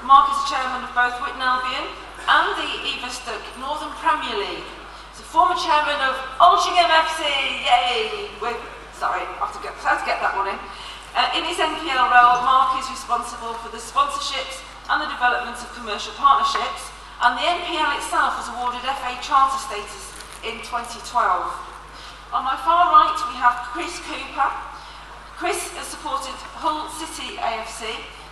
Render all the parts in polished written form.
Mark is the chairman of both Witton Albion and the Evo-Stik Northern Premier League. He's a former chairman of Altrincham FC, yay! Sorry, I have to get that one in. In his NPL role, Mark is responsible for the sponsorships and the development of commercial partnerships, and the NPL itself was awarded FA Charter status in 2012. On my far right, we have Chris Cooper. Chris has supported Hull City AFC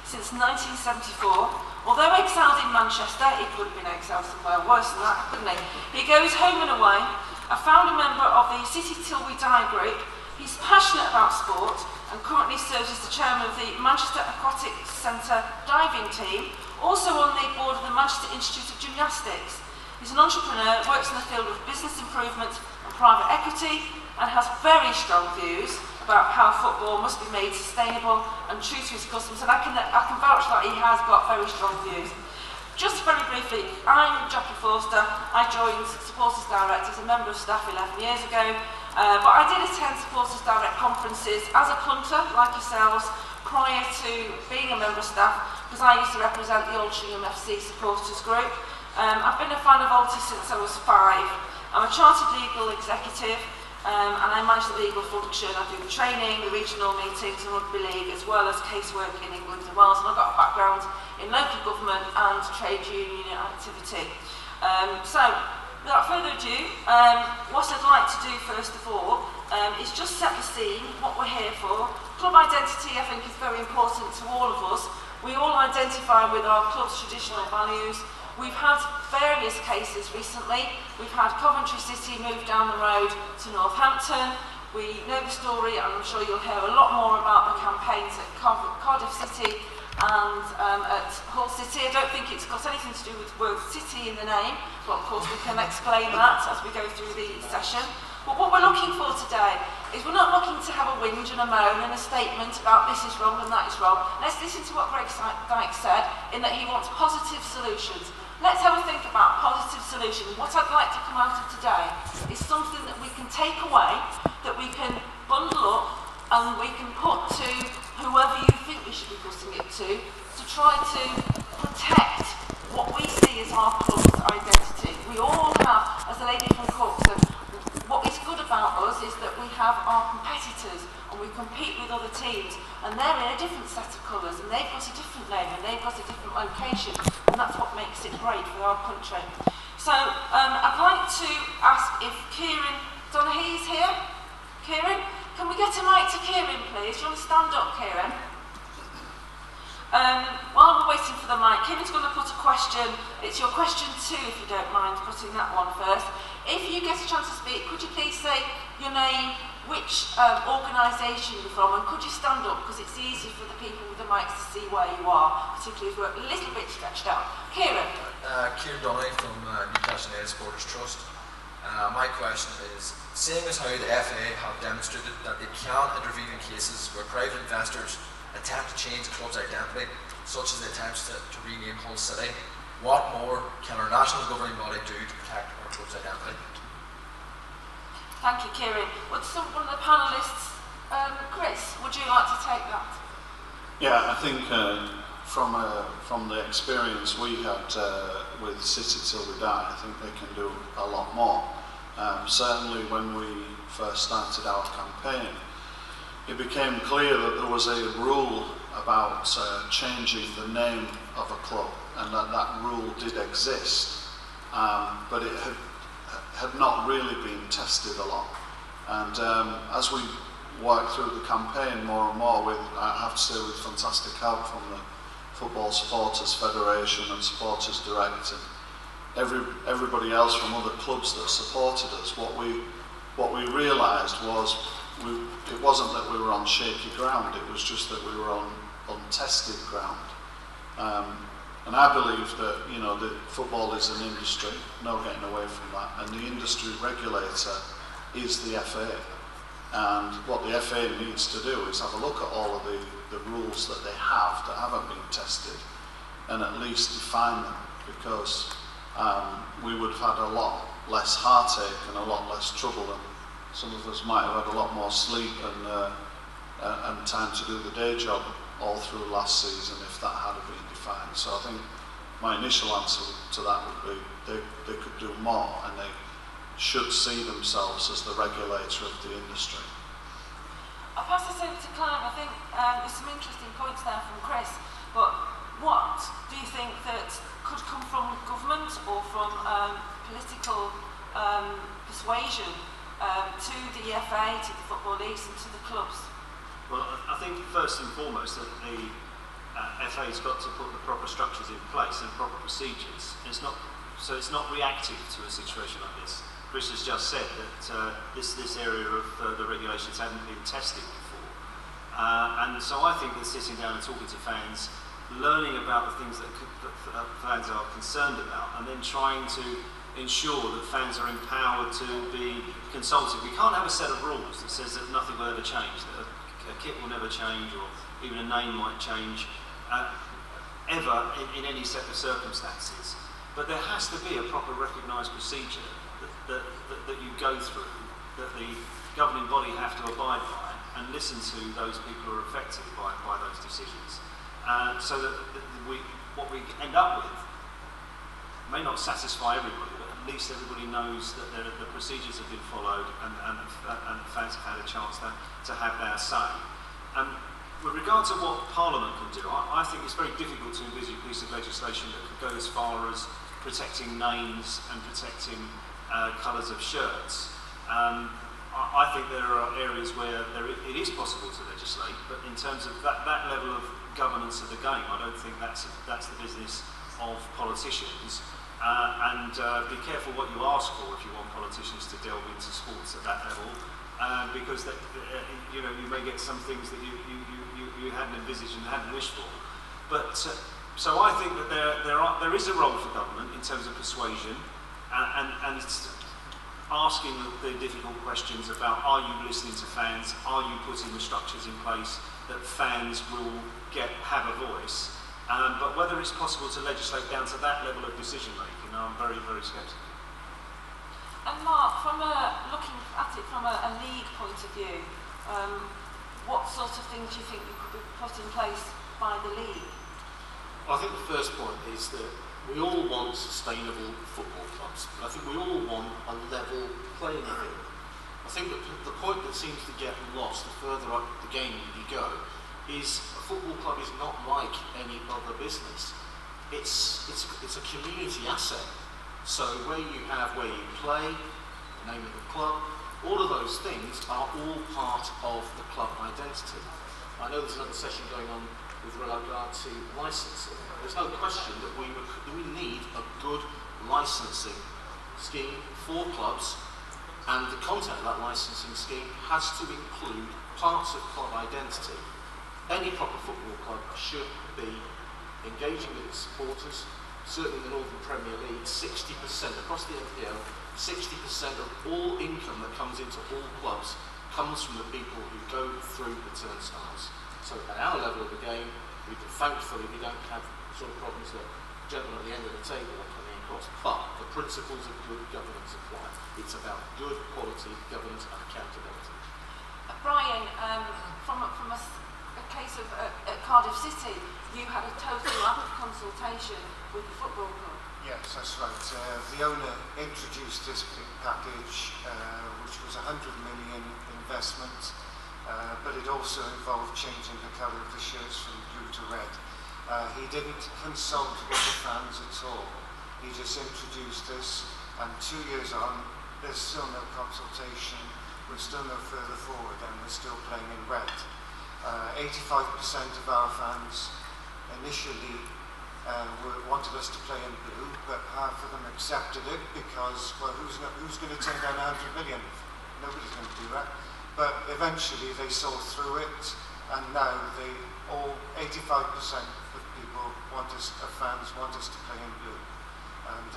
since 1974. Although excelled in Manchester, he could have been excelled somewhere worse than that, couldn't he? He goes home and away, a founder member of the City Till We Die group. He's passionate about sport and currently serves as the chairman of the Manchester Aquatic Centre diving team, also on the board of the Manchester Institute of Gymnastics. He's an entrepreneur, works in the field of business improvement and private equity, and has very strong views about how football must be made sustainable and true to his customers, and I can vouch that he has got very strong views. Just very briefly, I'm Jacqui Forster. I joined Supporters Direct as a member of staff 11 years ago, but I did attend Supporters Direct conferences as a punter, like yourselves, prior to being a member of staff, because I used to represent the Altrincham FC supporters group. I've been a fan of Alti since I was 5. I'm a chartered legal executive, and I manage the legal function. I do the training, the regional meetings and rugby league, as well as casework in England and Wales, and I've got a background in local government and trade union activity. So, without further ado, what I'd like to do first of all is just set the scene, what we're here for. Club identity, I think, is very important to all of us. We all identify with our club's traditional values. We've had various cases recently. We've had Coventry City move down the road to Northampton. We know the story, and I'm sure you'll hear a lot more about the campaigns at Cardiff City and at Hull City. I don't think it's got anything to do with the word city in the name, but of course we can explain that as we go through the session. But what we're looking for today is we're not looking to have a whinge and a moan and a statement about this is wrong and that is wrong. Let's listen to what Greg Dyke said, in that he wants positive solutions. Let's have a think about positive solutions. What I'd like to come out of today is something that we can take away, that we can bundle up, and we can put to whoever you think we should be putting it to try to protect what we see as our club's identity. We all have, as the lady from Cork said, what is good about us is that we have our competitors and we compete with other teams, and they're in a different set of colours, and they've got a different name and they've got a different location, and that's what makes it great for our country. So I'd like to ask if Kieran Donaghy's here. Kieran, can we get a mic to Kieran, please? Do you want to stand up, Kieran? While we're waiting for the mic, Kieran's going to put a question. It's your question 2, if you don't mind putting that one first. If you get a chance to speak, could you please say your name, which organisation you're from, and could you stand up, because it's easy for the people with the mics to see where you are, particularly if we're a little bit stretched out. Kieran. Kieran Donaghy from Newcastle United Supporters Trust. My question is, seeing as how the FA have demonstrated that they can intervene in cases where private investors attempt to change the club's identity, such as the attempts to rename Hull City, what more can our national governing body do to protect our club's identity? Thank you, Kieran. Would one of the panellists, Chris, would you like to take that? Yeah, I think from the experience we had with City Till We Die, I think they can do a lot more. Certainly when we first started our campaign, it became clear that there was a rule about changing the name of a club, and that rule did exist, but it had not really been tested a lot. And as we worked through the campaign more and more, I have to say with fantastic help from the Football Supporters Federation and Supporters Direct and everybody else from other clubs that supported us, what we realised was it wasn't that we were on shaky ground, it was just that we were on untested ground. And I believe that, you know, that football is an industry, no getting away from that, and the industry regulator is the FA. And what the FA needs to do is have a look at all of the rules that they have that haven't been tested, and at least define them, because we would have had a lot less heartache and a lot less trouble, and some of us might have had a lot more sleep and time to do the day job all through last season if that had been defined. So I think my initial answer to that would be they could do more, and they should see themselves as the regulator of the industry. I'll pass this over to Clive. I think there's some interesting points there from Chris, but what do you think that could come from government or from political persuasion to the FA, to the football leagues and to the clubs? Well, I think first and foremost that the FA's got to put the proper structures in place and proper procedures. It's not reactive to a situation like this. Chris has just said that this area of the regulations hadn't been tested before. And so I think that sitting down and talking to fans, learning about the things that fans are concerned about, and then trying to ensure that fans are empowered to be consulted. We can't have a set of rules that says that nothing will ever change, that a kit will never change, or even a name might change, ever in any set of circumstances. But there has to be a proper recognised procedure that you go through, that the governing body have to abide by, and listen to those people who are affected by those decisions. So that what we end up with may not satisfy everybody, but at least everybody knows that the procedures have been followed, and fans have had a chance to have their say. With regard to what Parliament can do, I think it's very difficult to envisage a piece of legislation that could go as far as protecting names and protecting colours of shirts. I think there are areas where it is possible to legislate, but in terms of that level of governance of the game, I don't think that's the business of politicians. Be careful what you ask for if you want politicians to delve into sports at that level, because you may get some things that you hadn't envisaged and hadn't wished for. But so I think that there is a role for government in terms of persuasion, and it's asking the difficult questions about, are you listening to fans? Are you putting the structures in place that fans will have a voice? But whether it's possible to legislate down to that level of decision making, I'm very, very sceptical. And Mark, looking at it from a league point of view, what sort of things do you think could be put in place by the league? Well, I think the first point is that we all want sustainable football clubs, but I think we all want a level playing field. I think that the point that seems to get lost the further up the game you go is a football club is not like any other business. It's a community asset. So where you play, the name of the club, all of those things are all part of the club identity. I know there's another session going on with regard to licensing. There's no question that we need a good licensing scheme for clubs, and the content of that licensing scheme has to include parts of club identity. Any proper football club should be engaging with its supporters. Certainly in the Northern Premier League, 60% across the NPL, 60% of all income that comes into all clubs comes from the people who go through the turnstiles. So at our level of the game, thankfully we don't have sort of problems that gentlemen at the end of the table are coming across. But the principles of good governance apply. It's about good quality governance and accountability. Brian, from a case of Cardiff City, you had a total lack of consultation with the football club. Yes, that's right. The owner introduced this big package, which was a 100 million investment, but it also involved changing the colour of the shirts from blue to red. He didn't consult with the fans at all. He just introduced this, and 2 years on, there's still no consultation. We're still no further forward, and we're still playing in red. 85% of our fans initially wanted us to play in blue, but half of them accepted it because, well, who's going to turn down 100 million? Nobody's going to do that. But eventually they saw through it, and now 85% of people fans want us to play in blue. And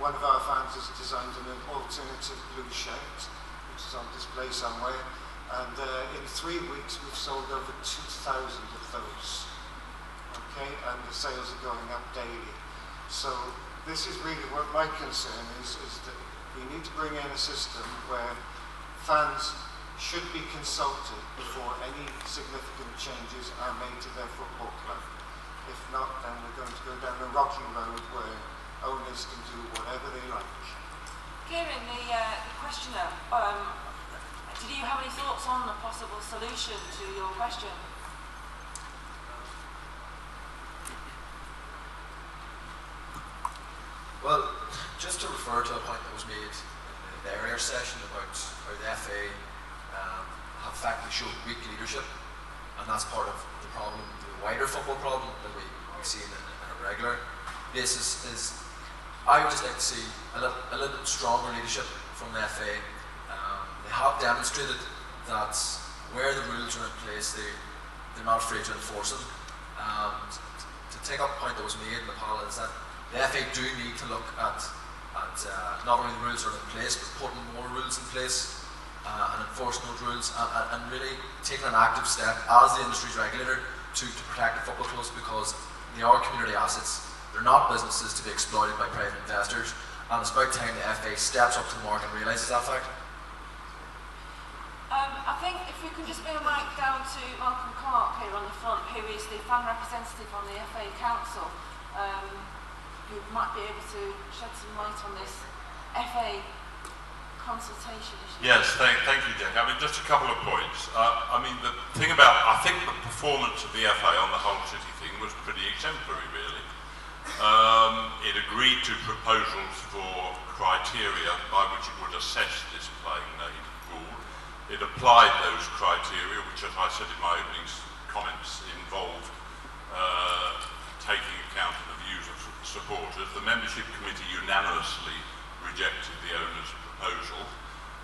one of our fans has designed an alternative blue shirt, which is on display somewhere. And in 3 weeks we've sold over 2,000 of those. Okay, and the sales are going up daily. So this is really what my concern is that we need to bring in a system where fans should be consulted before any significant changes are made to their football club. If not, then we're going rocky road where owners can do whatever they like. Kieran, the questioner, did you have any thoughts on a possible solution to your question? Well, just to refer to a point that was made in the earlier session about how the FA have effectively showed weak leadership, and that's part of the problem, the wider football problem that we see in a regular basis. Is I would just like to see a little bit stronger leadership from the FA. They have demonstrated that where the rules are in place, they're not afraid to enforce them. To take up a point that was made in the panel is that the FA do need to look at not only the rules that are in place, but putting more rules in place and enforcing those rules, and really taking an active step as the industry's regulator to protect the football clubs, because they are community assets. They're not businesses to be exploited by private investors, and it's about time the FA steps up to the mark and realises that fact. I think if we could just bring a mic down to Malcolm Clark here on the front, who is the fan representative on the FA Council, who might be able to shed some light on this FA consultation issue. Yes, thank you, Jacqui. I mean, just a couple of points. I mean, the thing about, I think the performance of the FA on the whole city thing was pretty exemplary, really. It agreed to proposals for criteria by which it would assess this playing name rule. It applied those criteria, which, as I said in my opening comments, involved taking account of the views of supporters. The membership committee unanimously rejected the owner's proposal.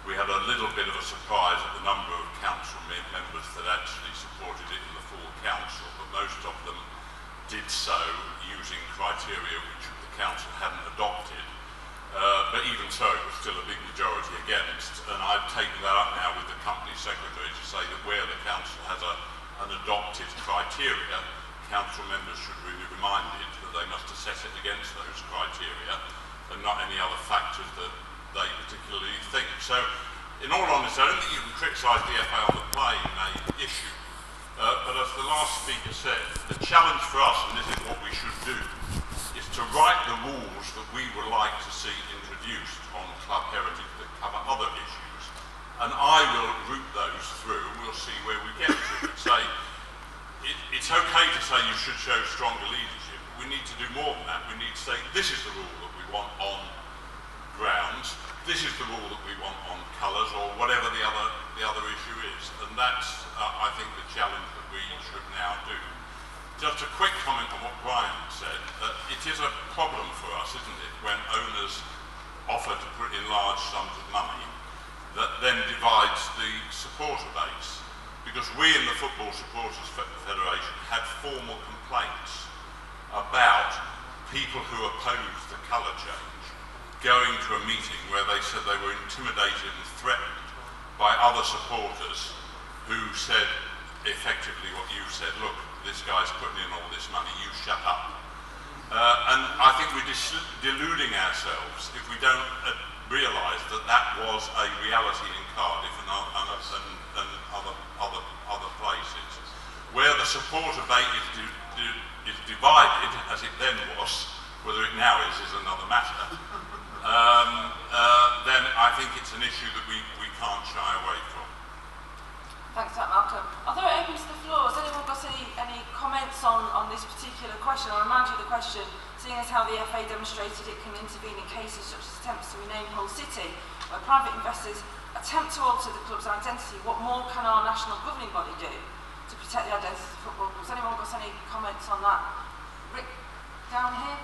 We had a little bit of a surprise at the number of council members that actually supported it in the full council, but most of them did so using criteria which the council hadn't adopted. But even so, it was still a big majority against, and I've taken that up now with the company secretary to say that where the council has an adopted criteria, council members should be reminded that they must assess it against those criteria and not any other factors that they particularly think. So, in all honesty, I don't think you can criticise the FA on the playing name issue. But as the last speaker said, the challenge for us, and this is what we should do, is to write the rules that we would like to see introduced on club heritage that cover other issues. And I will route those through, and we'll see where we get to. Say, it's okay to say you should show stronger leadership. We need to do more than that. We need to say, this is the rule that we want on grounds, this is the rule that we want on colours, or whatever the other issue is. And that's, I think, the challenge that we should now do. Just a quick comment on what Brian said. It is a problem for us, isn't it, when owners offer to put in large sums of money that then divides the supporter base. Because we in the Football Supporters Federation had formal complaints about people who opposed the colour change going to a meeting where they said they were intimidated and threatened by other supporters who said effectively what you said, look, this guy's putting in all this money, you shut up. And I think we're deluding ourselves if we don't realise that that was a reality in Cardiff and other places, where the supporter base is divided, as it then was. Whether it now is another matter. Then I think it's an issue that we can't shy away from. Thanks for that, Malcolm. I'll throw it open to the floor. Has anyone got any comments on this particular question? I'll remind you of the question, seeing as how the FA demonstrated it can intervene in cases such as attempts to rename Hull City, where private investors attempt to alter the club's identity, what more can our national governing body do to protect the identity of football clubs? Anyone got any comments on that? Rick, down here.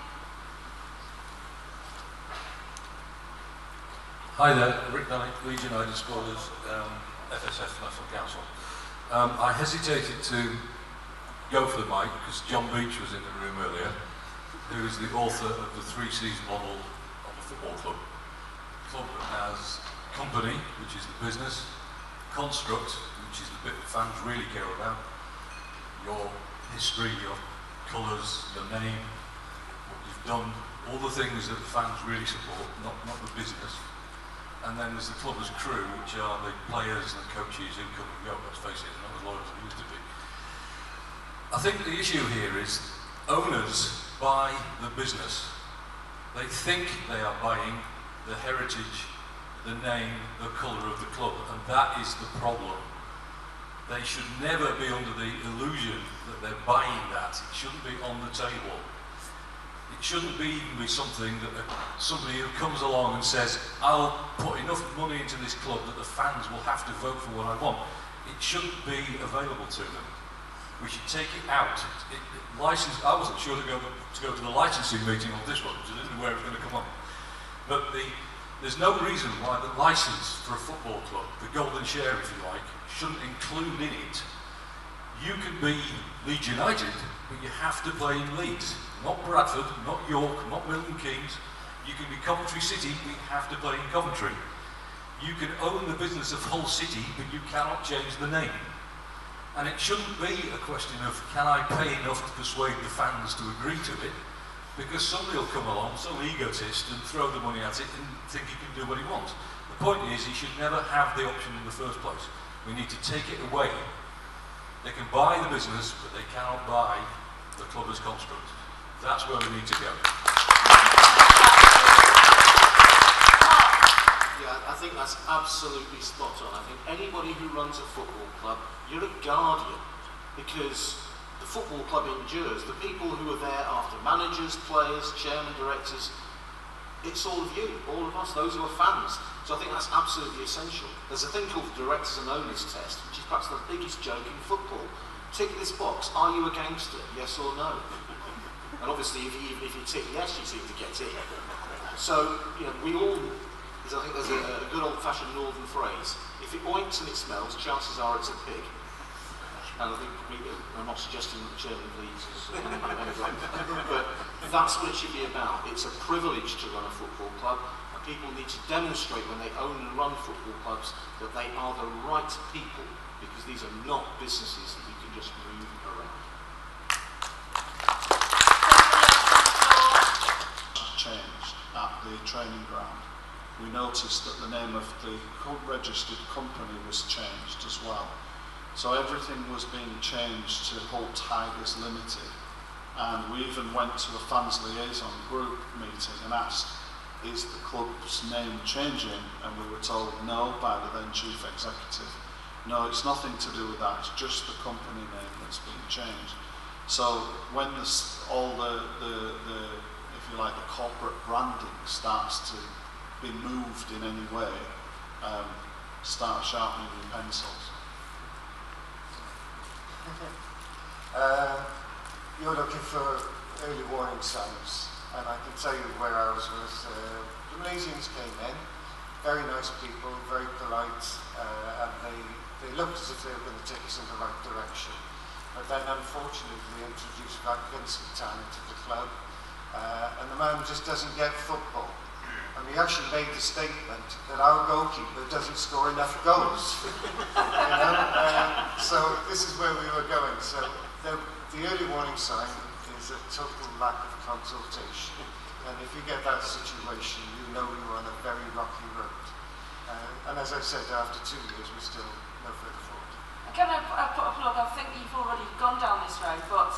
Hi there, Rick Knight, Leeds United Supporters, FSF National Council. I hesitated to go for the mic because John Beach was in the room earlier, who is the author of the 3-season model of a football club. Club as company, which is the business, construct, which is the bit that fans really care about, your history, your colours, your name, what you've done, all the things that the fans really support, not the business. And then there's the club as crew, which are the players and the coaches who come and go, let's face it, they're not as loyal as they used to be. I think the issue here is owners buy the business. They think they are buying the heritage, the name, the colour of the club, and that is the problem. They should never be under the illusion that they're buying that. It shouldn't be on the table. It shouldn't even be something that somebody who comes along and says, I'll put enough money into this club that the fans will have to vote for what I want. It shouldn't be available to them. We should take it out. I wasn't sure to go to the licensing meeting on this one, because I didn't know where it was going to come on. But there's no reason why the license for a football club, the golden share if you like, shouldn't include in it. You can be Leeds United, but you have to play in Leeds. Not Bradford, not York, not Milton Keynes. You can be Coventry City, but you have to play in Coventry. You can own the business of Hull City, but you cannot change the name. And it shouldn't be a question of, can I pay enough to persuade the fans to agree to it? Because somebody will come along, some egotist, and throw the money at it and think he can do what he wants. The point is, he should never have the option in the first place. We need to take it away. They can buy the business, but they cannot buy the club as construct. That's where we need to go. Yeah, I think that's absolutely spot on. I think anybody who runs a football club, you're a guardian, because the football club endures. The people who are there after managers, players, chairmen, directors, it's all of you, all of us, those who are fans. So I think that's absolutely essential. There's a thing called the directors and owners test, which is perhaps the biggest joke in football. Tick this box, are you against it, yes or no? And obviously even if you tick yes, you seem to get it. So, you know, we all, I think there's a good old-fashioned northern phrase, if it oinks and it smells, chances are it's a pig. And I think I'm not suggesting that the chairman of Leeds is but that's what it should be about. It's a privilege to run a football club, and people need to demonstrate when they own and run football clubs that they are the right people, because these are not businesses that you can just move around. Changed at the training ground. We noticed that the name of the registered company was changed as well. So everything was being changed to Hull Tigers Limited, and we even went to a fans liaison group meeting and asked, is the club's name changing? And we were told no by the then chief executive. No, it's nothing to do with that, it's just the company name that's being changed. So when all the if you like, the corporate branding starts to be moved in any way, start sharpening your pencils. You're looking for early warning signs, and I can tell you where I was with. The Malaysians came in, very nice people, very polite, and they looked as if they were going to take us in the right direction. But then unfortunately they introduced Van Gunsentan into the club, and the man just doesn't get football. And we actually made the statement that our goalkeeper doesn't score enough goals. So this is where we were going. So the early warning sign is a total lack of consultation. And if you get that situation, you know you're on a very rocky road. And as I said, after 2 years, we're still no further forward. Can I put a plug? I think you've already gone down this road, but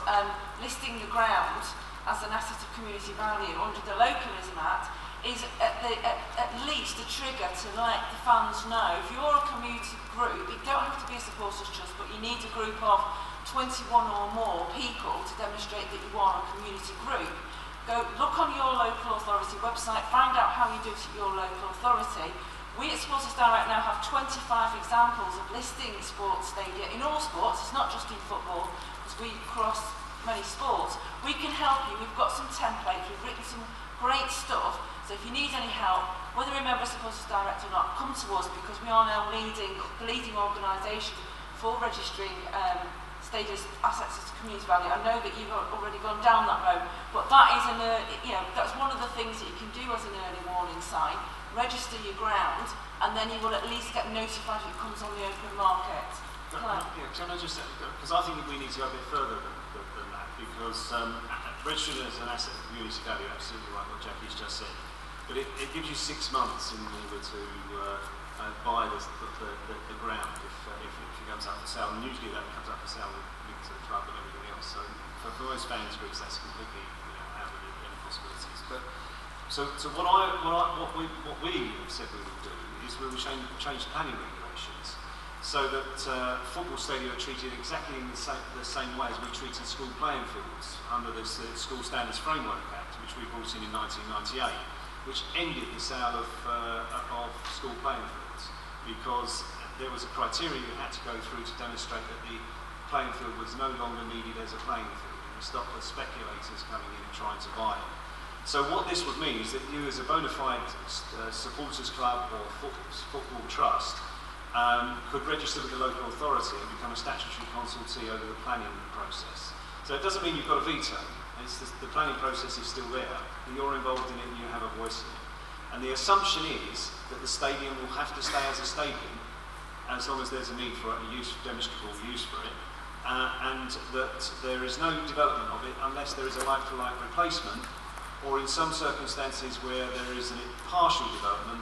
listing the ground as an asset of community value under the Localism Act is at least a trigger to let the fans know. If you're a community group, it don't have to be a supporters trust, but you need a group of 21 or more people to demonstrate that you are a community group. Go look on your local authority website, find out how you do it at your local authority. We at Supporters Direct now have 25 examples of listing sports stadia in all sports. It's not just in football, because we cross many sports. We can help you. We've got some templates, we've written some great stuff. So if you need any help, whether you're a member of Supporters Direct or not, come to us, because we are now the leading organisation for registering status assets as community value. I know that you've already gone down that road, but that is that's one of the things that you can do as an early warning sign. Register your ground, and then you will at least get notified if it comes on the open market. Can I just say, because I think we need to go a bit further than that, because registering as an asset of community value, absolutely right what Jacqui's just said. But it gives you 6 months in order to buy the ground if it comes up for sale. And usually that comes up for sale linked to the club and everything else. So for most fans groups, that's completely So what we have said we will do is we will change planning regulations so that football stadia are treated exactly in the same way as we treated school playing fields under the School Standards Framework Act, which we brought in 1998, which ended the sale of school playing fields because there was a criteria you had to go through to demonstrate that the playing field was no longer needed as a playing field, and we stopped the speculators coming in and trying to buy it. So what this would mean is that you as a bona fide supporters club or football trust could register with the local authority and become a statutory consultee over the planning process. So it doesn't mean you've got a veto. The planning process is still there. You're involved in it and you have a voice in it. And the assumption is that the stadium will have to stay as a stadium as long as there's a need for it, demonstrable use for it, and that there is no development of it unless there is a like-for-like replacement, or in some circumstances where there is a partial development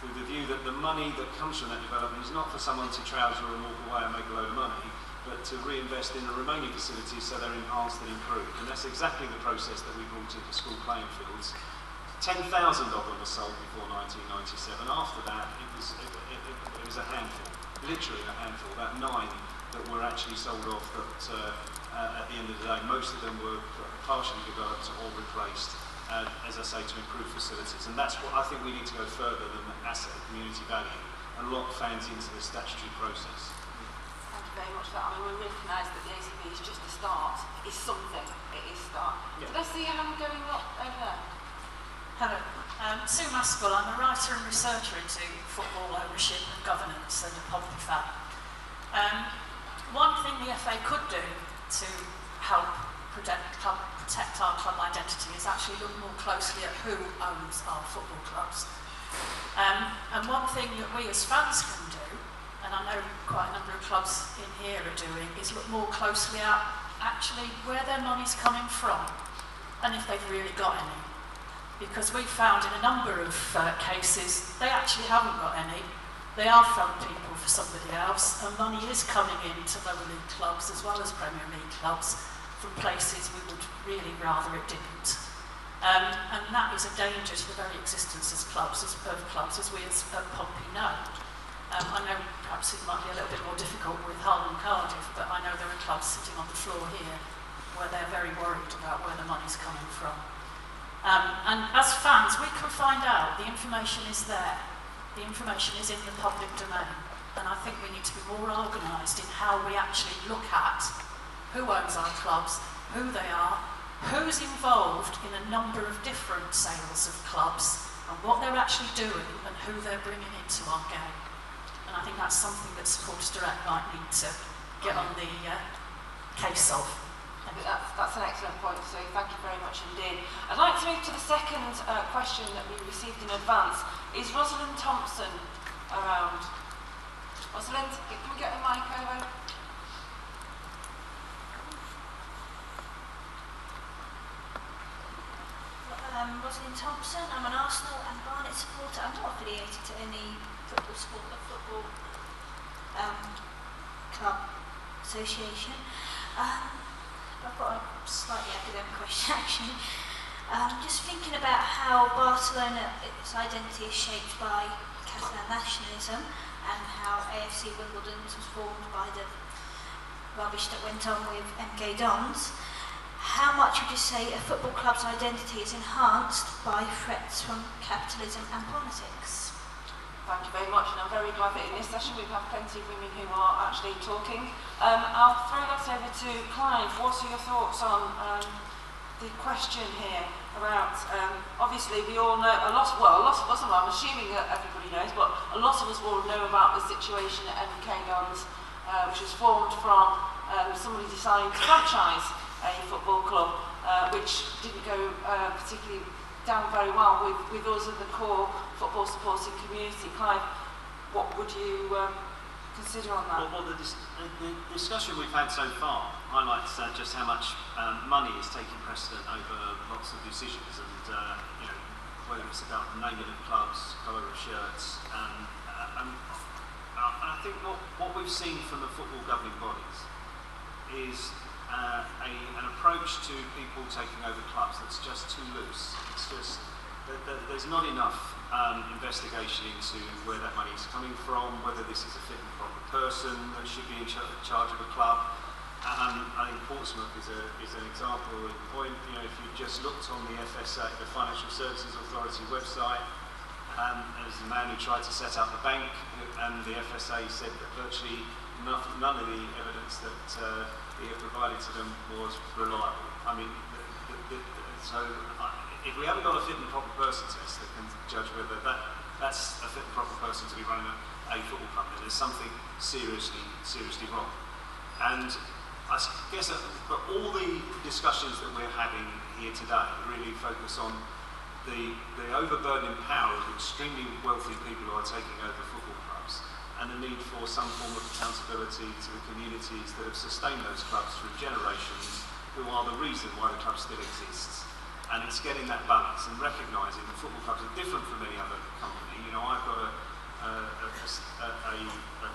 with the view that the money that comes from that development is not for someone to trouser and walk away and make a load of money, but to reinvest in the remaining facilities so they're enhanced and improved. And that's exactly the process that we brought into school playing fields. 10,000 of them were sold before 1997. After that, it was a handful, literally a handful, about 9 that were actually sold off that at the end of the day, most of them were partially developed or replaced, as I say, to improve facilities. And that's what I think we need to go further than the asset of community value and lock fans into the statutory process. Thank you very much for that. I mean, we recognise that the ACB is just a start. It's something. It is a start. Yeah. Did I see a hand going up over there? Hello, Sue Maskell. I'm a writer and researcher into football ownership and governance and a Pompey fan. One thing the FA could do to help protect our club identity is actually look more closely at who owns our football clubs. And one thing that we as fans can do, and I know quite a number of clubs in here are doing, is look more closely at actually where their money's coming from and if they've really got any. Because we've found in a number of cases they actually haven't got any. They are front people for somebody else, and money is coming into lower league clubs as well as Premier League clubs from places we would really rather it didn't. And that is a danger to the very existence of clubs as we as Pompey know. I know perhaps it might be a little bit more difficult with Hull and Cardiff, but I know there are clubs sitting on the floor here where they're very worried about where the money's coming from. And as fans, we can find out. The information is there. The information is in the public domain. And I think we need to be more organised in how we actually look at who owns our clubs, who they are, who's involved in a number of different sales of clubs, and what they're actually doing and who they're bringing into our game. And I think that's something that Supporters Direct might need to get on the case of. That's an excellent point, so thank you very much indeed. I'd like to move to the second question that we received in advance. Is Rosalind Thompson around? Rosalind, can we get the mic over? Rosalind Thompson. I'm an Arsenal and Barnet supporter. I'm not affiliated to any football club association. I've got a slightly academic question actually. Just thinking about how Barcelona, its identity is shaped by Catalan nationalism, and how AFC Wimbledon was formed by the rubbish that went on with MK Dons. How much would you say a football club's identity is enhanced by threats from capitalism and politics? Thank you very much, and I'm very glad that in this session we've had plenty of women who are actually talking. I'll throw that over to Clive. What are your thoughts on the question here about, obviously we all know, a lot of us, I'm assuming that everybody knows, but a lot of us will know about the situation at MK Dons, which was formed from somebody deciding to franchise a football club, which didn't go particularly down very well with us in the core football supporting community. Clive, what would you consider on that? Well, the discussion we've had so far highlights just how much money is taking precedent over lots of decisions, and you know, whether it's about the naming of clubs, colour of shirts, and I think what we've seen from the football governing bodies is an approach to people taking over clubs that's just too loose. It's just there's not enough investigation into where that money is coming from, whether this is a fit and proper person that should be in charge of a club. I think Portsmouth is an example in point. You know, if you just looked on the FSA, the Financial Services Authority website, as the man who tried to set up the bank, and the FSA said that virtually none of the evidence that he had provided to them was reliable. I mean, if we haven't got a fit and proper person test that can judge whether that's a fit and proper person to be running a football club, then there's something seriously wrong. And I guess but all the discussions that we're having here today really focus on the overburdening power of extremely wealthy people who are taking over football clubs, and the need for some form of accountability to the communities that have sustained those clubs through generations, who are the reason why the club still exists. And it's getting that balance and recognising that football clubs are different from any other company. You know, I've got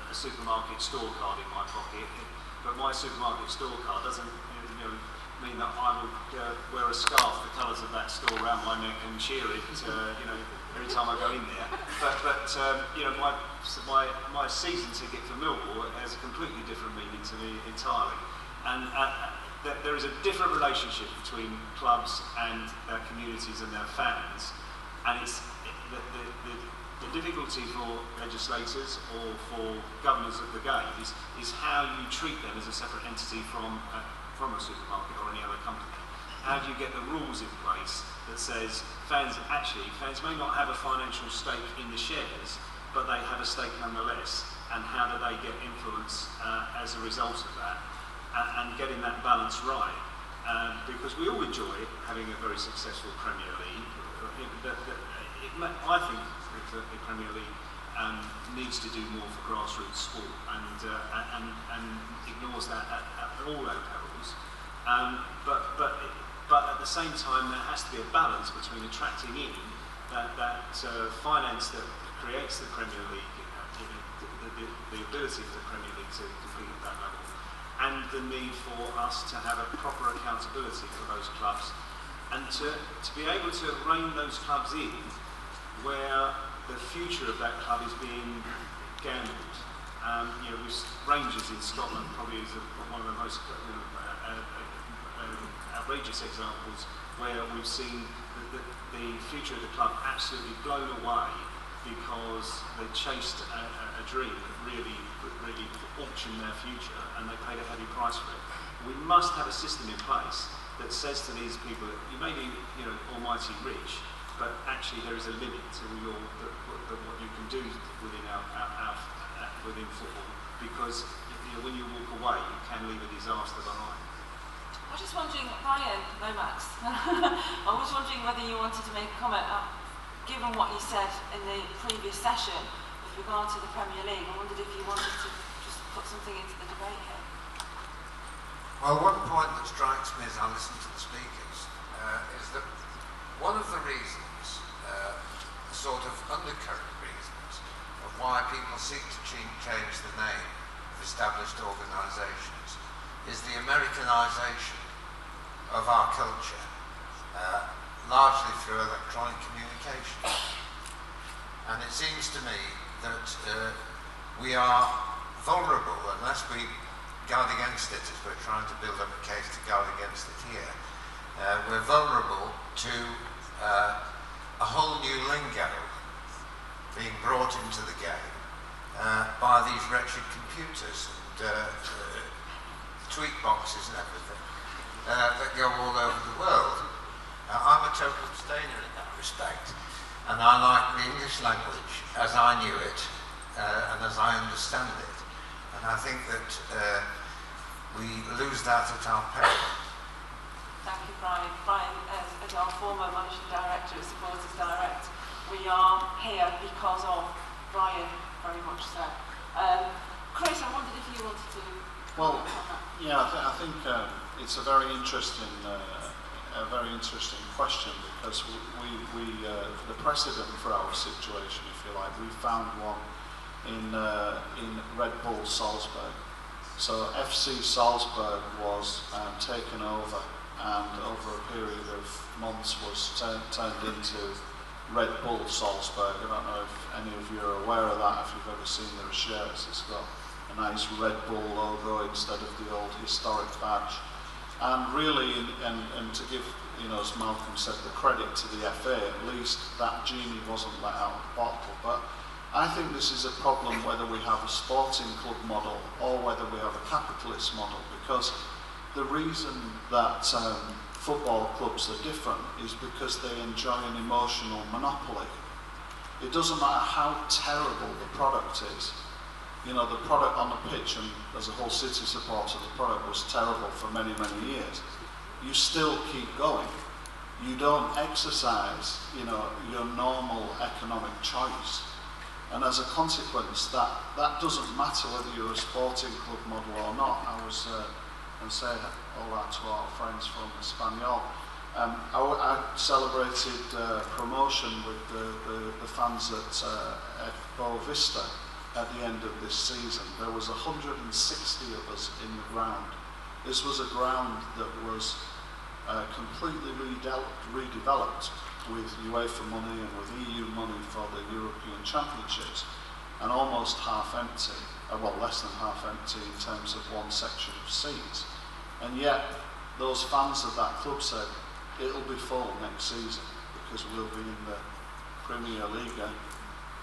a supermarket store card in my pocket, but my supermarket store card doesn't mean that I would wear a scarf the colours of that store around my neck and cheer it every time I go in there. But my season ticket for Millwall has a completely different meaning to me entirely. And there is a different relationship between clubs and their communities and their fans, and it's the difficulty for legislators or for governors of the game is how you treat them as a separate entity from a supermarket or any other company. How do you get the rules in place that says fans may not have a financial stake in the shares, but they have a stake nonetheless, and how do they get influence as a result of that, and getting that balance right, because we all enjoy having a very successful Premier League. I think that the Premier League needs to do more for grassroots sport and ignores that at all our perils. But at the same time, there has to be a balance between attracting in that finance that creates the Premier League, the ability for the Premier League to compete at that level, and the need for us to have a proper accountability for those clubs, and to be able to rein those clubs in where the future of that club is being gambled. Rangers in Scotland probably is one of the most outrageous examples where we've seen the future of the club absolutely blown away because they chased a dream that really auctioned their future, and they paid a heavy price for it. We must have a system in place that says to these people that you may be almighty rich, but actually there is a limit to what you can do within within football, because when you walk away you can leave a disaster behind. I was just wondering, Ryan, no Max, I was wondering whether you wanted to make a comment, given what you said in the previous session with regard to the Premier League. I wondered if you wanted to just put something into the debate here. Well, one point that strikes me as I listen to the speakers is that one of the reasons, the sort of undercurrent reasons, of why people seek to change the name of established organisations is the Americanisation of our culture, largely through electronic communication. And it seems to me that we are vulnerable, unless we guard against it, as we're trying to build up a case to guard against it here, we're vulnerable to a whole new lingo being brought into the game by these wretched computers and tweet boxes and everything that go all over the world. I'm a total abstainer in that respect, and I like the English language as I knew it and as I understand it, and I think that we lose that at our peril. Thank you, Brian. Brian, as our former managing director of Supporters Direct, we are here because of Brian, very much so. Chris, I wondered if you wanted to comment on that. Yeah, I think it's a very interesting question, because the precedent for our situation, if you like, we found one in Red Bull Salzburg. So FC Salzburg was taken over, and over a period of months was turned into Red Bull Salzburg. I don't know if any of you are aware of that, if you've ever seen their shirts. It's got a nice Red Bull logo instead of the old historic badge. And really, and to give, you know, as Malcolm said, the credit to the FA, at least that genie wasn't let out of the bottle. But I think this is a problem whether we have a sporting club model or whether we have a capitalist model, because the reason that football clubs are different is because they enjoy an emotional monopoly. It doesn't matter how terrible the product is. You know, the product on the pitch, and as a whole City supporter, the product was terrible for many, many years. You still keep going. You don't exercise, you know, your normal economic choice. And as a consequence, that doesn't matter whether you're a sporting club model or not. I was, and say all that to our friends from Espanyol. I celebrated promotion with the fans at Evo-Stik at the end of this season. There was 160 of us in the ground. This was a ground that was completely redeveloped with UEFA money and with EU money for the European Championships, and almost half empty, well, less than half empty in terms of one section of seats. And yet, those fans of that club said, it'll be full next season because we'll be in the Premier League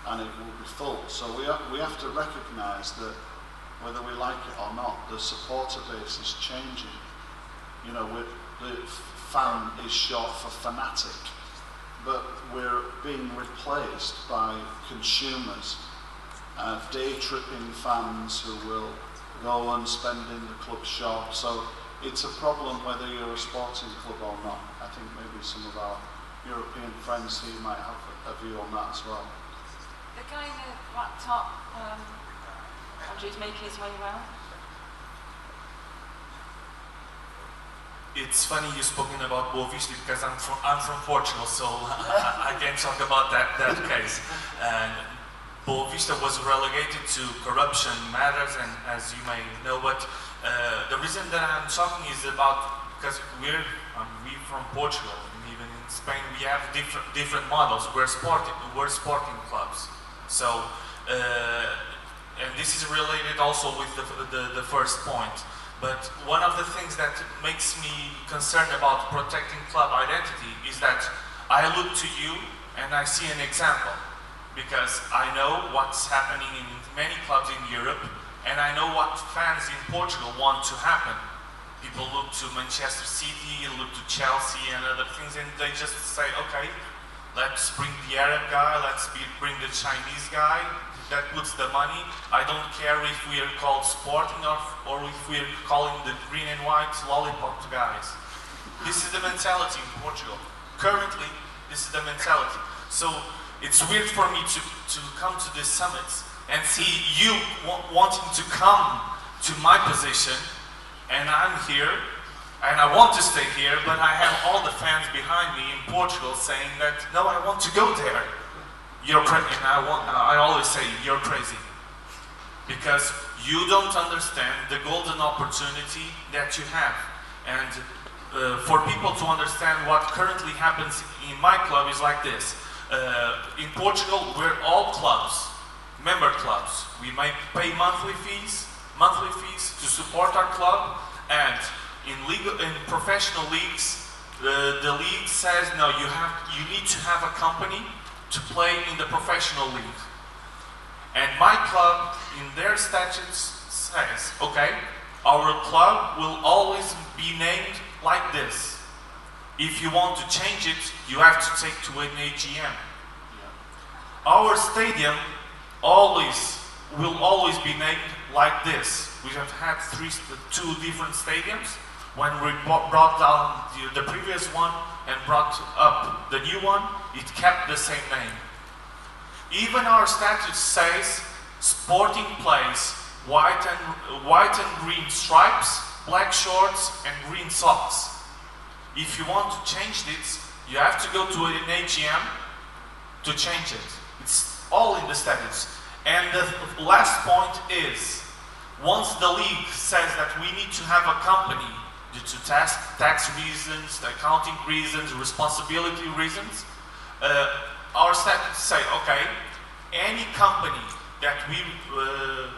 and it will be full. So we have to recognise that whether we like it or not, the supporter base is changing. You know, the fan is short for fanatic, but we're being replaced by consumers, day-tripping fans who will go and spend in the club shop. So it's a problem whether you're a sporting club or not. I think maybe some of our European friends here might have a view on that as well. The guy in the black top, Andrew's making his way around. It's funny you've spoken about Boa-Vista because I'm from Portugal, so I can talk about that case. And Boa-Vista was relegated to corruption matters, and as you may know, but the reason that I'm talking is about because we're from Portugal, and even in Spain we have different models. We're sporting clubs. So, and this is related also with the first point. But one of the things that makes me concerned about protecting club identity is that I look to you and I see an example, because I know what's happening in many clubs in Europe, and I know what fans in Portugal want to happen. People look to Manchester City, look to Chelsea and other things, and they just say, okay, let's bring the Arab guy, let's bring the Chinese guy, that puts the money. I don't care if we are called sporting or if we are calling the green and white lollipop guys. This is the mentality in Portugal. Currently, this is the mentality. So it's weird for me to come to these summits and see you wanting to come to my position, and I'm here, and I want to stay here, but I have all the fans behind me in Portugal saying that, no, I want to go there. You're crazy, and I always say, you're crazy. Because you don't understand the golden opportunity that you have. And for people to understand what currently happens in my club is like this. In Portugal, we're all clubs, member clubs. We may pay monthly fees to support our club, and in professional leagues, the league says, no, you need to have a company to play in the professional league. And my club, in their statutes, says, okay, our club will always be named like this. If you want to change it, you have to take to an AGM. Our stadium will always be named like this. We have had two different stadiums. When we brought down the previous one and brought up the new one, it kept the same name. Even our statute says Sporting plays white and green stripes, black shorts and green socks. If you want to change this, you have to go to an AGM to change it. It's all in the statutes. And the last point is, once the league says that we need to have a company due to tax reasons, accounting reasons, responsibility reasons, our statutes say, okay, any company that we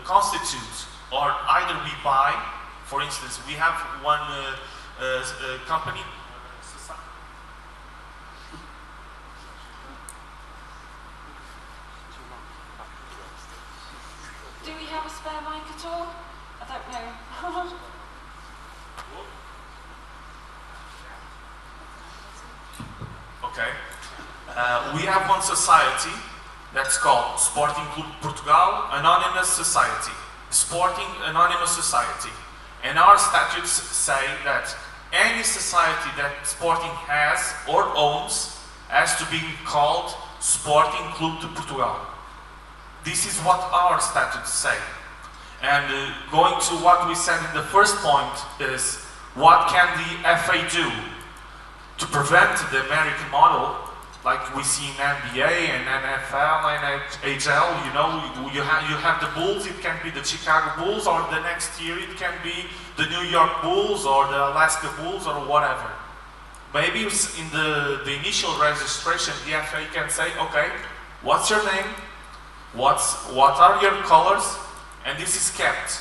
constitute or either we buy, for instance, we have one company. Do we have a spare mic at all? I don't know. Okay. We have one society that's called Sporting Clube Portugal Anonymous Society. Sporting Anonymous Society. And our statutes say that any society that Sporting has or owns has to be called Sporting Clube de Portugal. This is what our statutes say. And going to what we said in the first point is, what can the FA do to prevent the American model, like we see in NBA and NFL and HL? You know, you have the Bulls, it can be the Chicago Bulls, or the next year it can be the New York Bulls or the Alaska Bulls or whatever. Maybe in the initial registration, the FA can say, okay, what's your name? What are your colors? And this is kept.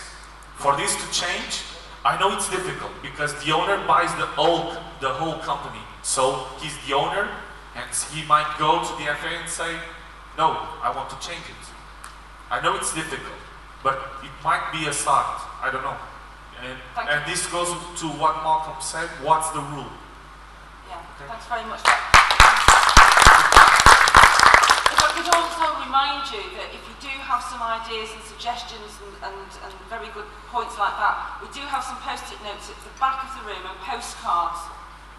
For this to change, I know it's difficult because the owner buys the whole company. So he's the owner, and he might go to the FA and say, no, I want to change it. I know it's difficult, but it might be a start. I don't know. And this goes to what Malcolm said, what's the rule? Yeah, okay. Thanks very much. If I could also remind you that if you do have some ideas and suggestions and very good points like that, we do have some post-it notes at the back of the room and postcards,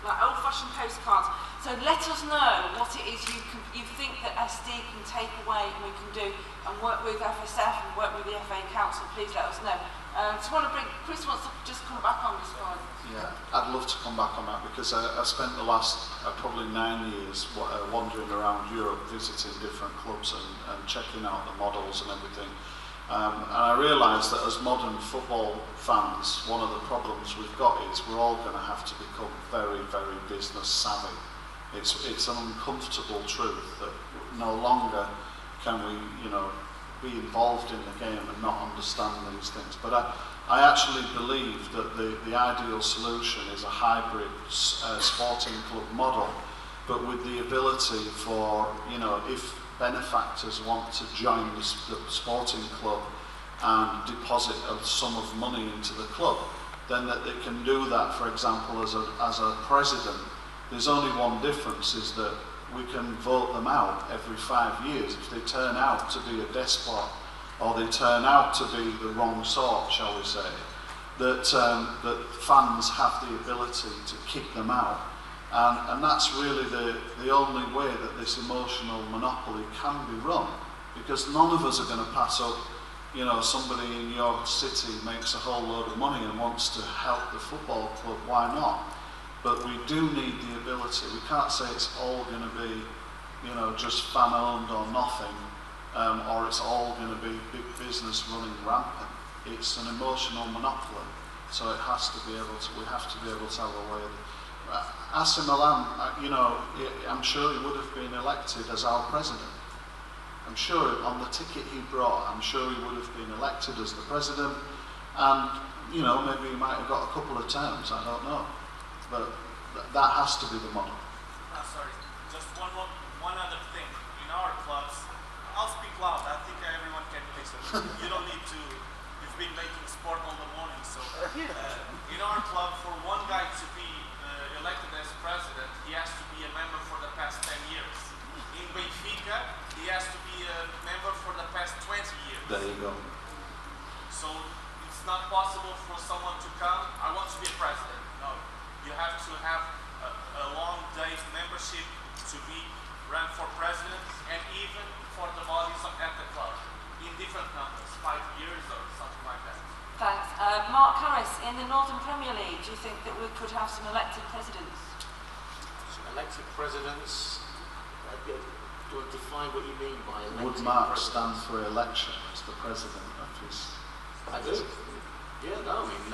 like old-fashioned postcards. So let us know what it is you think that SD can take away and we can do, and work with FSF and work with the FA Council. Please let us know. Just want to bring, Chris wants to just come back on this one. Yeah, I'd love to come back on that because I spent the last probably 9 years wandering around Europe, visiting different clubs and checking out the models and everything. And I realised that as modern football fans, one of the problems we've got is we're all going to have to become very, very business savvy. It's an uncomfortable truth that no longer can we, be involved in the game and not understand these things. But I actually believe that the ideal solution is a hybrid sporting club model, but with the ability for, if benefactors want to join the sporting club and deposit a sum of money into the club, then that they can do that, for example, as a president. There's only one difference, is that we can vote them out every 5 years. If they turn out to be a despot, or they turn out to be the wrong sort, shall we say, that fans have the ability to kick them out. And that's really the only way that this emotional monopoly can be run, because none of us are going to pass up, somebody in your city makes a whole load of money and wants to help the football club, why not? But we do need the ability. We can't say it's all going to be, just fan-owned or nothing, or it's all going to be big business running rampant. It's an emotional monopoly, so it has to be able to. We have to be able to have a way. Asim Alam, I'm sure he would have been elected as our president. I'm sure on the ticket he brought, I'm sure he would have been elected as the president, and maybe he might have got a couple of terms. I don't know. But that has to be the model. Sorry, just one other thing. In our clubs, I'll speak loud. I think everyone can listen. You don't need to. You've been making sport all the morning, so in our club, for one guy to be elected as president, he has to be a member for the past 10 years. In Benfica, he has to be a member for the past 20 years. There you go. So it's not possible for someone to come, I want to be a president. No. You have to have a long day's membership to be run for president, and even for the bodies at the club, in different numbers, 5 years or something like that. Thanks. Mark Harris, in the Northern Premier League, do you think that we could have some elected presidents? Some elected presidents? Do you define what you mean by elected Would Mark presidents? stand for election as the president of his... I do. Yeah, no, I mean,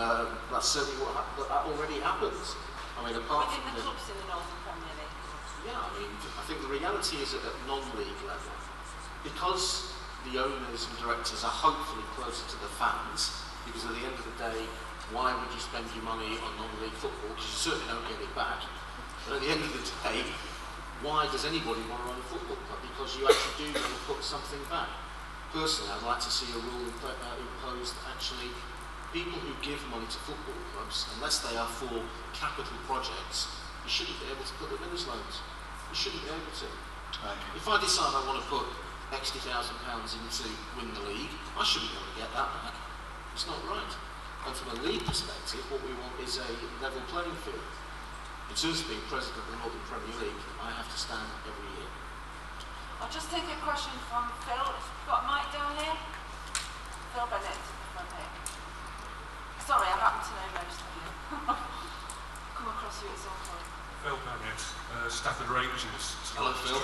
that's certainly that already happens. I mean, apart Within from the clubs in the Northern Premier League? Yeah, I mean, I think the reality is that at non-league level, because the owners and directors are hopefully closer to the fans, because at the end of the day, why would you spend your money on non-league football? Because you certainly don't get it back. But at the end of the day, why does anybody want to run a football club? Because you actually do want to put something back. Personally, I'd like to see a rule imposed that actually people who give money to football clubs, unless they are for capital projects, you shouldn't be able to put them in as loans. You shouldn't be able to. If I decide I want to put £60,000 into win the league, I shouldn't be able to get that back. It's not right. And from a league perspective, what we want is a level playing field. In terms of being president of the Northern Premier League, I have to stand every year. I'll just take a question from Phil. If you've got a mic down here. Phil Bennett in the front here. Sorry, I happen to know most of you. Come across you at some point. Phil Bennett, Stafford Rangers. Hello, Phil.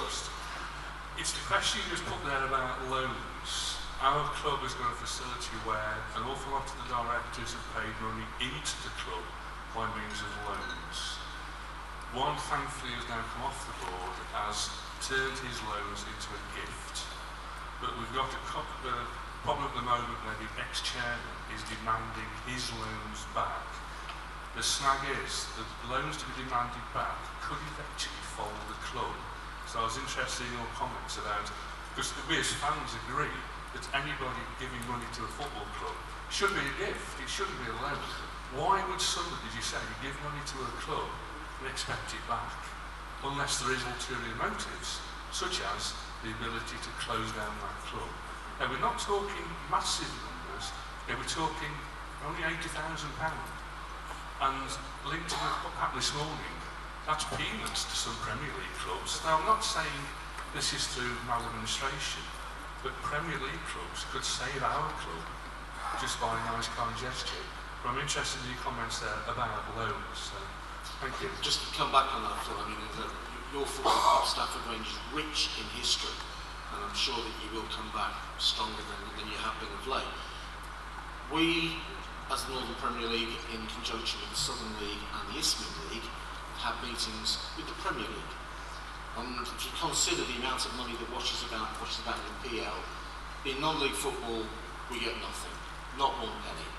It's the question you just put there about loans. Our club has got a facility where an awful lot of the directors have paid money into the club by means of loans. One, thankfully, has now come off the board, has turned his loans into a gift. But we've got a problem at the moment where the ex-chairman is demanding his loans back. The snag is that loans to be demanded back could eventually fold the club. So I was interested in your comments about, because we as fans agree that anybody giving money to a football club should be a gift, it shouldn't be a loan. Why would somebody, as you say, give money to a club and expect it back? Unless there is ulterior motives, such as the ability to close down that club. Now, we're not talking massive numbers, we're talking only £80,000. And linked to what happened this morning, that's peanuts to some Premier League clubs. Now, I'm not saying this is through maladministration, but Premier League clubs could save our club just by a nice kind gesture. But I'm interested in your comments there about loans. So, thank you. Just to come back on that, Phil, I mean, your football club, Stafford Rangers, is rich in history, and I'm sure that you will come back stronger than you have been of late. We, as the Northern Premier League, in conjunction with the Southern League and the Isthmian League, have meetings with the Premier League. And if you consider the amount of money that washes about in the PL, in non-league football, we get nothing, not one penny.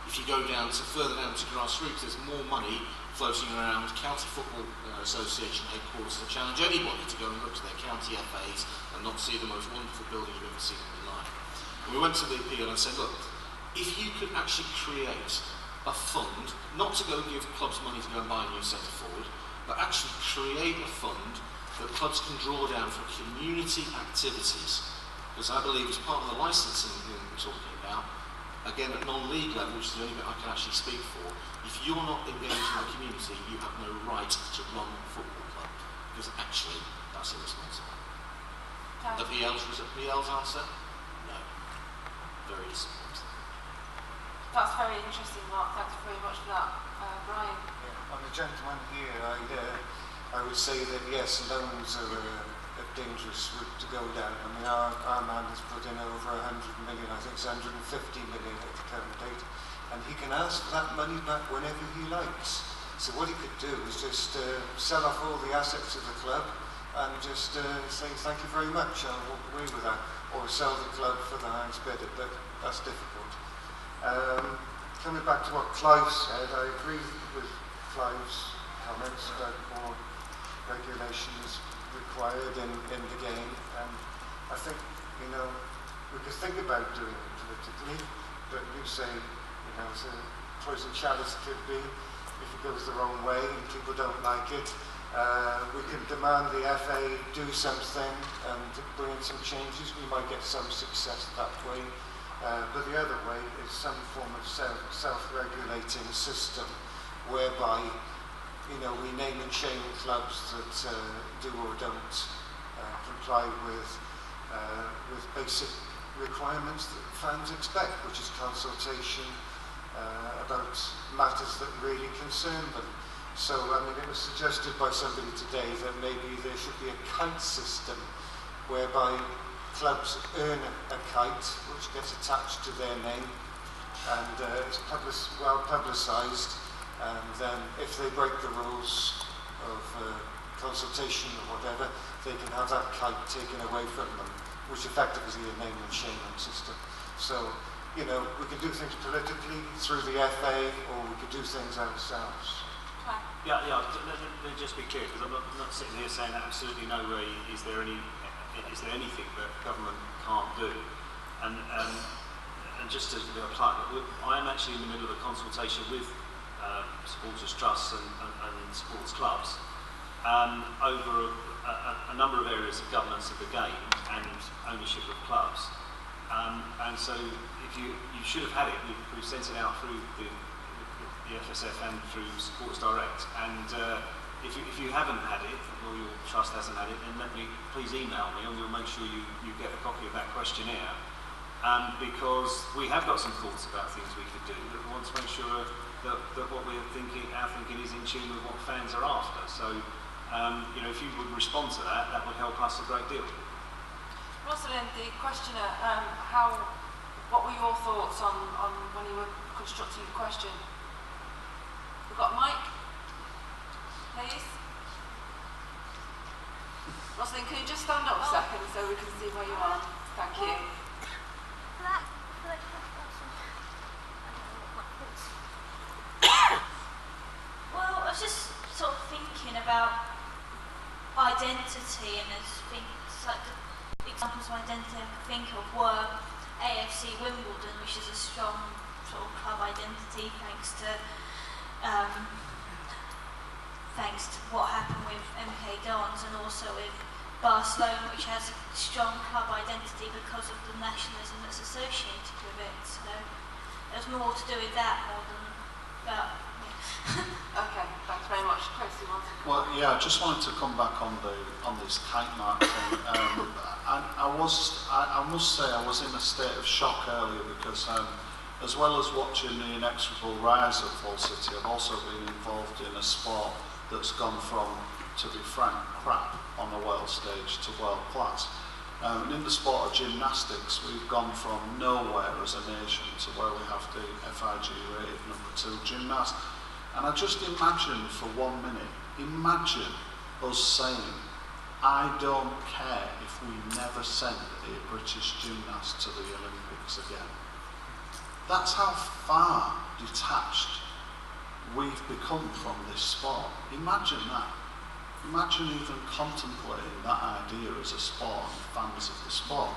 If you go further down to grassroots, there's more money floating around County Football Association headquarters to challenge anybody to go and look to their county FAs and not see the most wonderful building you've ever seen in your life. And we went to the appeal and said, look, if you could actually create a fund, not to go give clubs money to go and buy a new centre forward, but actually create a fund that clubs can draw down for community activities. Because I believe as part of the licensing that we're talking about, again at non-league level, which is the only bit I can actually speak for, if you're not engaged in the community, you have no right to run a football club. Because actually, that's irresponsible. The PL's answer? No. Very disappointing. That's very interesting, Mark. Thanks very much for that. Brian? Yeah, on the gentleman here, I would say that yes, loans are dangerous route to go down. I mean, our man has put in over 100 million, I think it's 150 million at the current date, and he can ask for that money back whenever he likes. So what he could do is just sell off all the assets of the club and just say thank you very much, I'll walk away with that, or sell the club for the highest bidder, but that's difficult. Coming back to what Clive said, I agree with Clive's comments about more regulations required in the game, and I think, you know, we could think about doing it politically, but you say, you know, it's a poison chalice could be if it goes the wrong way and people don't like it. We can demand the FA do something and bring in some changes. We might get some success that way. But the other way is some form of self-regulating system whereby, you know, we name and shame clubs that do or don't comply with basic requirements that fans expect, which is consultation about matters that really concern them. So, I mean, it was suggested by somebody today that maybe there should be a kite system whereby clubs earn a kite which gets attached to their name, and it's well publicised, and then if they break the rules of consultation or whatever, they can have that kite taken away from them, which effectively is a name and shaming system. So, you know, we can do things politically through the FA, or we could do things ourselves. Yeah, let me just be clear, because I'm not sitting here saying that absolutely no way is there anything that government can't do. And just to be upfront, I am actually in the middle of a consultation with supporters trusts and sports clubs over a number of areas of governance of the game and ownership of clubs. And so you should have had it. We've sent it out through the FSF and through Supporters Direct. And if you haven't had it, or your trust hasn't had it, then please email me, and we'll make sure you get a copy of that questionnaire. Because we have got some thoughts about things we could do, but we want to make sure that what we're thinking, our thinking, is in tune with what fans are after. So, you know, if you would respond to that, that would help us a great deal. Rosalind, the questioner, what were your thoughts on when you were constructing the question? We've got Mike, please. Rosalind, can you just stand up a second so we can see where you are? Thank you. Well, I was just sort of thinking about identity, and there's things like the examples of identity I could think of were AFC Wimbledon, which is a strong sort of club identity thanks to what happened with MK Dons, and also with Barcelona, which has a strong club identity because of the nationalism that's associated with it. So there's more to do with that more than that. Yeah. Okay, thanks very much. Chris, you want to come Well, yeah, I just wanted to come back on this kite mark thing. I must say I was in a state of shock earlier because as well as watching the inexorable rise of Hull City, I've also been involved in a sport that's gone from, to be frank, crap on the world stage to world class. And in the sport of gymnastics, we've gone from nowhere as a nation to where we have the FIG rated #2 gymnast. And I just imagine for 1 minute, imagine us saying, I don't care if we never send a British gymnast to the Olympics again. That's how far detached we've become from this sport. Imagine that. Imagine even contemplating that idea as a sport and fans of the sport.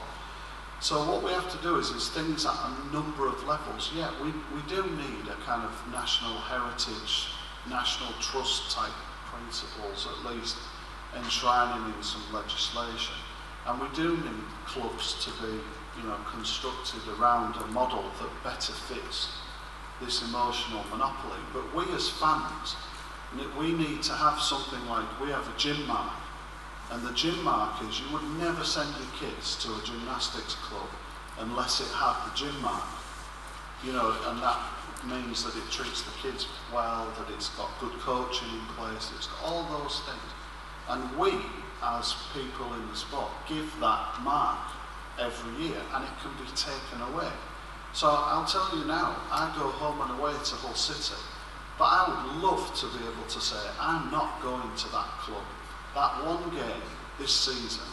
So what we have to do is things at a number of levels. Yeah, we do need a kind of national heritage, national trust type principles, at least enshrining in some legislation. And we do need clubs to be, you know, constructed around a model that better fits this emotional monopoly. But we as fans, we need to have something like, we have a gym mark. And the gym mark is, you would never send your kids to a gymnastics club unless it had the gym mark. You know, and that means that it treats the kids well, that it's got good coaching in place, it's got all those things. And we, as people in the sport, give that mark every year, and it can be taken away. So I'll tell you now, I go home and away to Hull City, but I would love to be able to say, I'm not going to that club. That one game this season,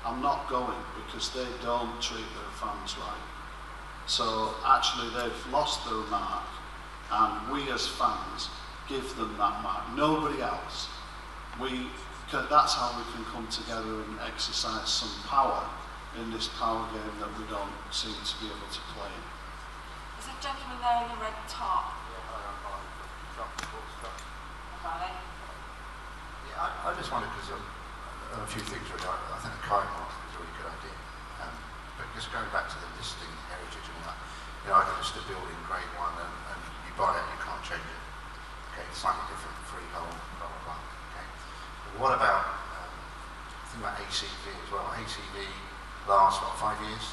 I'm not going because they don't treat their fans right. So actually they've lost their mark, and we as fans give them that mark. Nobody else. That's how we can come together and exercise some power in this power game that we don't seem to be able to play in. There's a gentleman there in the red top. I just wondered, because a few things regarding, I think the kite mark is a really good idea. But just going back to the listing heritage and all that, you know, I got just a building grade 1 and you buy it, you can't change it. Okay, it's slightly different, freehold, blah, blah, blah. Okay. But what about, think about ACV as well. ACV lasts, what, 5 years?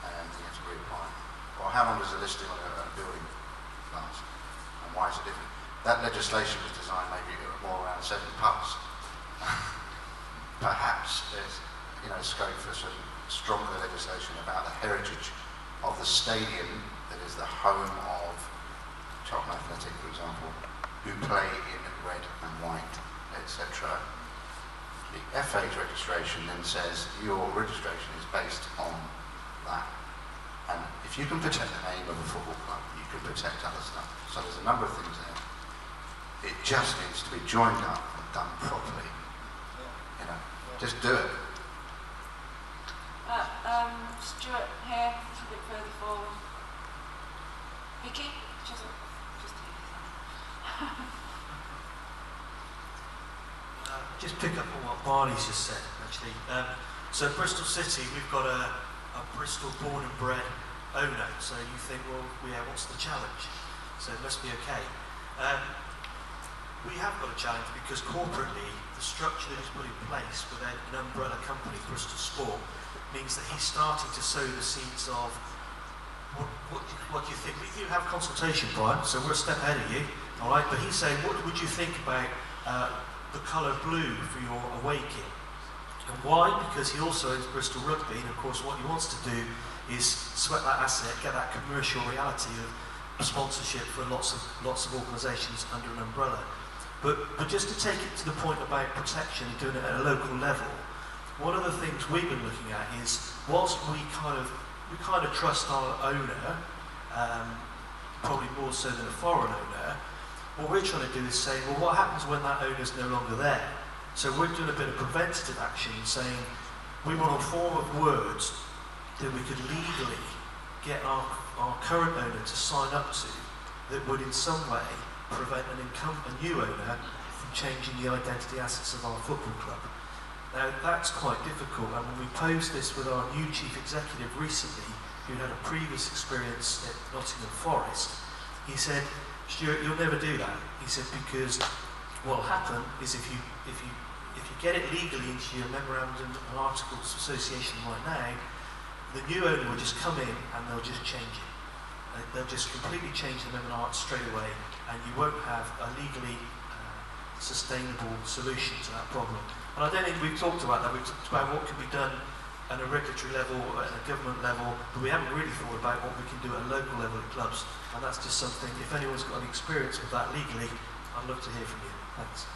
And you have to reapply. Well, how long does a listing on a building last? And why is it different? That legislation was designed maybe more around 70 pubs. Perhaps there's, you know, scope for some stronger legislation about the heritage of the stadium that is the home of Cheltenham Athletic, for example, who play in red and white, etc. The FA's registration then says your registration is based on that. And if you can protect the name of a football club, you can protect other stuff. So there's a number of things there. It just needs to be joined up and done properly. You know, just do it. Stuart here, a little bit further forward. Vicky, just here. Just pick up on what Barney's just said, actually. So Bristol City, we've got a Bristol born and bred owner, so you think, well, yeah, what's the challenge? So it must be okay. We have got a challenge because corporately, the structure that he's put in place with an umbrella company, Bristol Sport, means that he's starting to sow the seeds of what do you think? You have consultation, Brian, so we're a step ahead of you, all right? But he's saying, what would you think about the colour blue for your away kit? And why? Because he also owns Bristol Rugby, and of course what he wants to do is sweat that asset, get that commercial reality of sponsorship for lots of organisations under an umbrella. But just to take it to the point about protection and doing it at a local level, one of the things we've been looking at is, whilst we kind of trust our owner, probably more so than a foreign owner, what we're trying to do is say, well, what happens when that owner's no longer there? So we're doing a bit of preventative action, saying we want a form of words that we could legally get our current owner to sign up to that would in some way prevent a new owner from changing the identity assets of our football club. Now that's quite difficult, and when we posed this with our new chief executive recently, who had a previous experience at Nottingham Forest, he said, Stuart, you'll never do that. He said, because what will happen is if you get it legally into your memorandum and articles of association right now, the new owner will just come in and they'll just change it. They'll just completely change the mem and art straight away, and you won't have a legally sustainable solution to that problem. And I don't think we've talked about that. We've talked about what can be done at a regulatory level, at a government level, but we haven't really thought about what we can do at a local level at clubs. And that's just something, if anyone's got any experience with that legally, I'd love to hear from you. Thanks.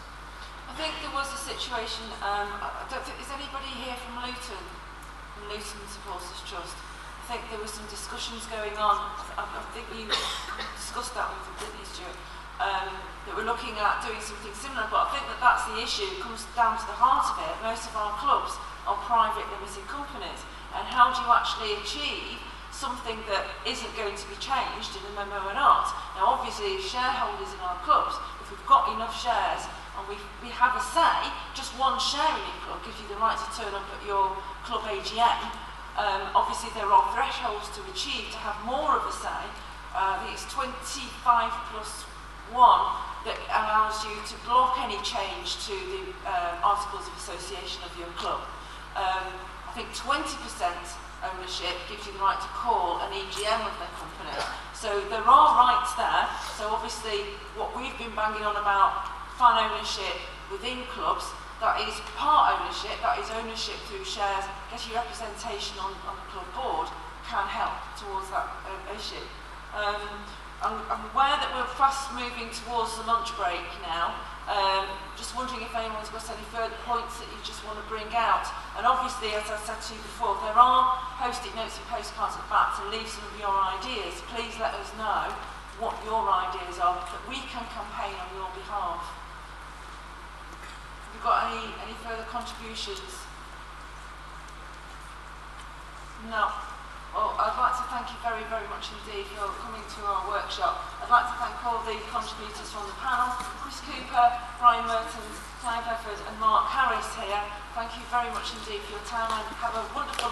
I think there was a situation, I don't think, is anybody here from Luton? From Luton Supporters Trust? I think there were some discussions going on, I think you discussed that with them, didn't you, Stuart? That we're looking at doing something similar, but I think that that's the issue. It comes down to the heart of it. Most of our clubs are private limited companies, and how do you actually achieve something that isn't going to be changed in a memo and art? Now obviously shareholders in our clubs, if we've got enough shares and we have a say, just one share in your club gives you the right to turn up at your club AGM. Obviously there are thresholds to achieve to have more of a say. I think it's 25 plus 1 that allows you to block any change to the articles of association of your club. I think 20% ownership gives you the right to call an EGM of their company. So there are rights there. So obviously what we've been banging on about fan ownership within clubs, that is part ownership, that is ownership through shares. I guess your representation on the club board can help towards that issue. I'm aware that we're fast moving towards the lunch break now. Just wondering if anyone's got any further points that you just want to bring out. And obviously, as I said to you before, there are post-it notes and postcards at the back to leave some of your ideas. Please let us know what your ideas are, that we can campaign on your behalf. Have you got any further contributions? No. Well, I'd like to thank you very, very much indeed for coming to our workshop. I'd like to thank all the contributors from the panel, Chris Cooper, Brian Mertens, Clive Efford and Mark Harris here. Thank you very much indeed for your time, and have a wonderful